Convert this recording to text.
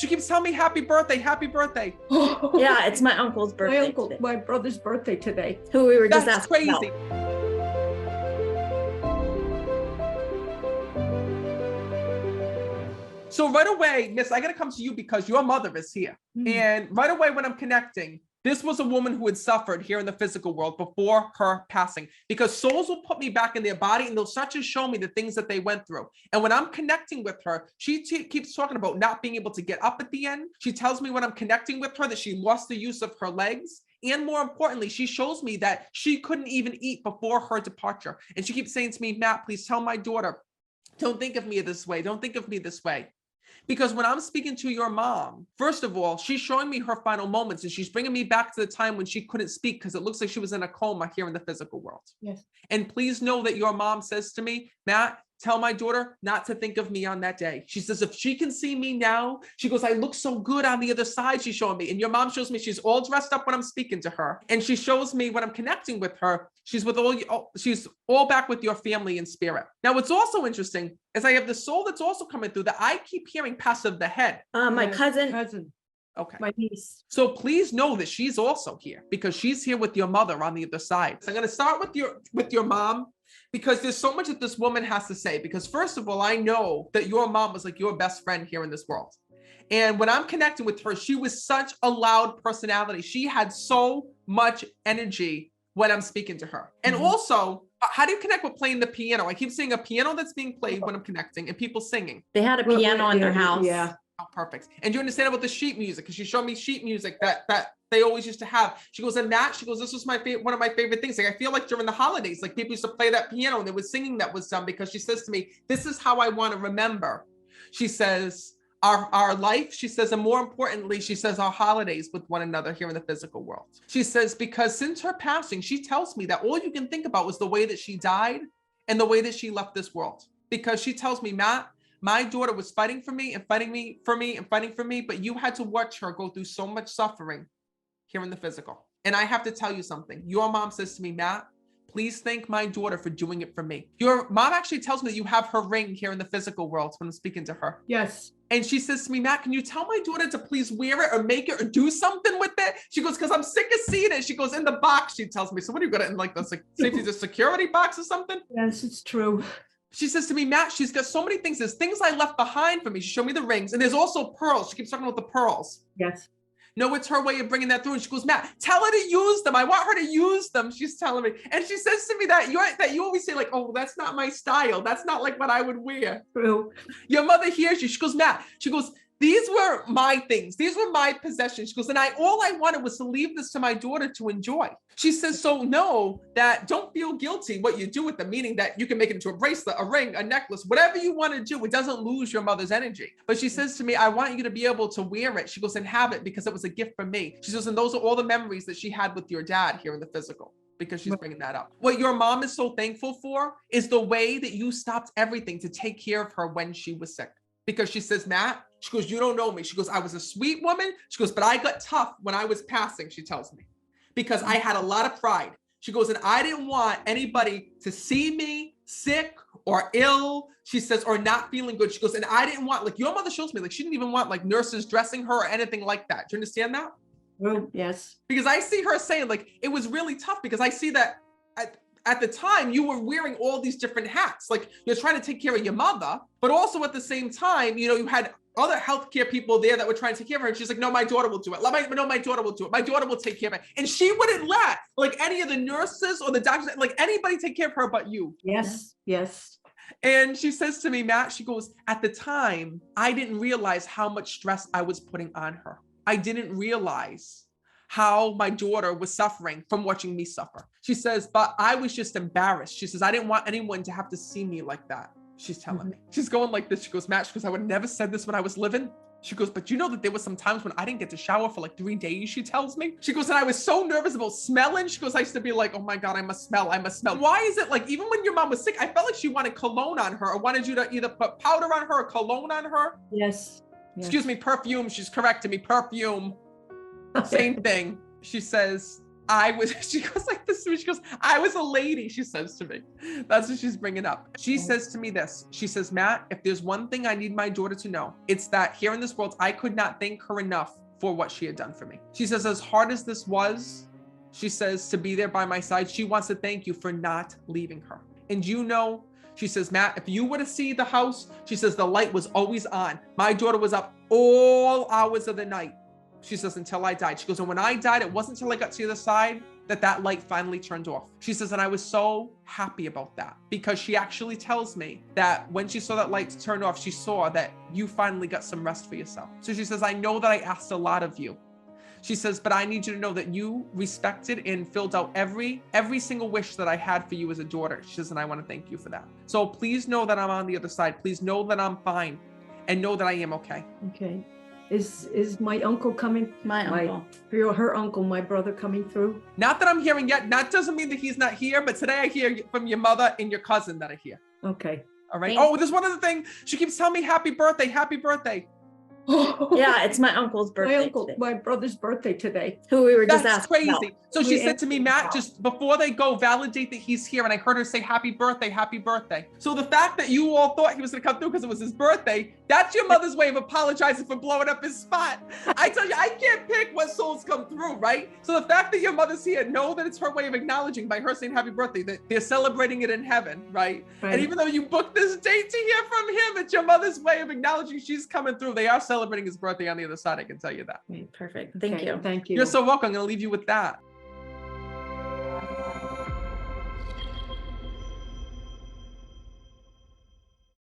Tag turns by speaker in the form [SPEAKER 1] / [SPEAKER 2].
[SPEAKER 1] She keeps telling me happy birthday, happy birthday.
[SPEAKER 2] Yeah, it's my uncle's birthday.
[SPEAKER 3] My brother's birthday today.
[SPEAKER 2] Who we were just
[SPEAKER 1] That's
[SPEAKER 2] asking
[SPEAKER 1] crazy.
[SPEAKER 2] about.
[SPEAKER 1] So right away, Miss, I got to come to you because your mother is here. And right away when I'm connecting, this was a woman who had suffered here in the physical world before her passing, because souls will put me back in their body and they'll start to show me the things that they went through. And when I'm connecting with her, she keeps talking about not being able to get up at the end. She tells me when I'm connecting with her that she lost the use of her legs. And more importantly, she shows me that she couldn't even eat before her departure. And she keeps saying to me, Matt, please tell my daughter, don't think of me this way. Don't think of me this way. Because when I'm speaking to your mom, first of all, she's showing me her final moments and she's bringing me back to the time when she couldn't speak because it looks like she was in a coma here in the physical world.
[SPEAKER 3] Yes.
[SPEAKER 1] And please know that your mom says to me, Matt, tell my daughter not to think of me on that day. She says, if she can see me now, she goes, I look so good on the other side, she's showing me. And your mom shows me she's all dressed up when I'm speaking to her. And she shows me when I'm connecting with her, she's all back with your family in spirit. Now, what's also interesting is I have the soul that's also coming through that I keep hearing pass of the head.
[SPEAKER 2] My cousin.
[SPEAKER 1] Okay.
[SPEAKER 3] My niece.
[SPEAKER 1] So please know that she's also here because she's here with your mother on the other side. So I'm going to start with your mom, because there's so much that this woman has to say. Because first of all, I know that your mom was like your best friend here in this world. And when I'm connecting with her, she was such a loud personality. She had so much energy when I'm speaking to her. And also, how do you connect with playing the piano? I keep seeing a piano that's being played when I'm connecting and people singing.
[SPEAKER 2] They had a piano in their house.
[SPEAKER 3] Yeah.
[SPEAKER 1] Oh, perfect. And you understand about the sheet music, because she showed me sheet music that they always used to have. She goes, and that, she goes, this was one of my favorite things. Like, I feel like during the holidays, like people used to play that piano and there was singing that was done, because she says to me, this is how I want to remember. She says, our life, she says, and more importantly, she says, our holidays with one another here in the physical world. She says, because since her passing, she tells me that all you can think about was the way that she died and the way that she left this world. Because she tells me, Matt, my daughter was fighting for me and fighting for me, but you had to watch her go through so much suffering here in the physical. And I have to tell you something. Your mom says to me, Matt, please thank my daughter for doing it for me. Your mom actually tells me that you have her ring here in the physical world when I'm speaking to her.
[SPEAKER 3] Yes.
[SPEAKER 1] And she says to me, Matt, can you tell my daughter to please wear it or make it or do something with it? She goes, because I'm sick of seeing it. She goes, in the box, she tells me. So what do you got it in, like the safety, the security box or something?
[SPEAKER 3] Yes, it's true.
[SPEAKER 1] She says to me, Matt, she's got so many things. There's things I left behind for me. She showed me the rings, and there's also pearls. She keeps talking about the pearls.
[SPEAKER 3] Yes.
[SPEAKER 1] No, it's her way of bringing that through. And she goes, Matt, tell her to use them. I want her to use them. She's telling me. And she says to me that you always say like, oh, that's not my style. That's not like what I would wear.
[SPEAKER 3] True.
[SPEAKER 1] Your mother hears you. She goes, Matt, she goes, these were my things. These were my possessions. She goes, and all I wanted was to leave this to my daughter to enjoy. She says, so know that don't feel guilty what you do with them, meaning that you can make it into a bracelet, a ring, a necklace, whatever you want to do. It doesn't lose your mother's energy. But she says to me, I want you to be able to wear it. She goes, and have it because it was a gift from me. She says, and those are all the memories that she had with your dad here in the physical, because she's bringing that up. What your mom is so thankful for is the way that you stopped everything to take care of her when she was sick. Because she says, Matt, she goes, you don't know me. She goes, I was a sweet woman. She goes, but I got tough when I was passing, she tells me, because I had a lot of pride. She goes, and I didn't want anybody to see me sick or ill, she says, or not feeling good. She goes, and I didn't want, like your mother shows me, like she didn't even want like nurses dressing her or anything like that. Do you understand that?
[SPEAKER 3] Yes.
[SPEAKER 1] Because I see her saying like, it was really tough because I see that at the time you were wearing all these different hats. Like you're trying to take care of your mother, but also at the same time, you had other healthcare people there that were trying to take care of her. And she's like, no, my daughter will do it. No, my daughter will do it. My daughter will take care of it. And she wouldn't let like any of the nurses or the doctors, like anybody take care of her but you.
[SPEAKER 3] Yes. Yes.
[SPEAKER 1] And she says to me, Matt, she goes, at the time, I didn't realize how much stress I was putting on her. I didn't realize how my daughter was suffering from watching me suffer. She says, but I was just embarrassed. She says, I didn't want anyone to have to see me like that. She's telling me. She's going like this. She goes, Matt, she goes, I would have never said this when I was living. She goes, but you know that there was some times when I didn't get to shower for like 3 days, she tells me. She goes, and I was so nervous about smelling. She goes, I used to be like, oh my God, I must smell. Why is it like, even when your mom was sick, I felt like she wanted cologne on her or wanted you to either put powder on her or cologne on her.
[SPEAKER 3] Yes.
[SPEAKER 1] Excuse me, perfume. She's correcting me, perfume. Same thing. She says, she goes like this to me. She goes, I was a lady, she says to me. That's what she's bringing up. She says to me this. She says, Matt, if there's one thing I need my daughter to know, it's that here in this world, I could not thank her enough for what she had done for me. She says, as hard as this was, she says, to be there by my side, she wants to thank you for not leaving her. And you know, she says, Matt, if you were to see the house, she says, the light was always on. My daughter was up all hours of the night. She says, until I died. She goes, and when I died, it wasn't until I got to the other side that light finally turned off. She says, and I was so happy about that, because she actually tells me that when she saw that light turn off, she saw that you finally got some rest for yourself. So she says, I know that I asked a lot of you. She says, but I need you to know that you respected and filled out every single wish that I had for you as a daughter. She says, and I want to thank you for that. So please know that I'm on the other side. Please know that I'm fine, and know that I am okay.
[SPEAKER 3] Okay. Is my uncle coming? Her uncle, my brother, coming through?
[SPEAKER 1] Not that I'm hearing yet. That doesn't mean that he's not here, but today I hear from your mother and your cousin that are here.
[SPEAKER 3] Okay.
[SPEAKER 1] All right. Oh, there's one other thing. She keeps telling me happy birthday, happy birthday.
[SPEAKER 2] Yeah, it's my uncle's birthday.
[SPEAKER 3] My brother's birthday today.
[SPEAKER 2] Who we were just
[SPEAKER 1] That's
[SPEAKER 2] asking
[SPEAKER 1] crazy.
[SPEAKER 2] about.
[SPEAKER 1] So she said to me, Matt, just before they go, validate that he's here. And I heard her say, happy birthday, happy birthday. So the fact that you all thought he was going to come through because it was his birthday, that's your mother's way of apologizing for blowing up his spot. I tell you, I can't pick what souls come through, right? So the fact that your mother's here, know that it's her way of acknowledging by her saying happy birthday, that they're celebrating it in heaven, right? And even though you booked this date to hear from him, it's your mother's way of acknowledging she's coming through. They are celebrating his birthday on the other side, I can tell you that.
[SPEAKER 2] Perfect. Thank you.
[SPEAKER 3] Thank you.
[SPEAKER 1] You're so welcome. I'm going to leave you with that.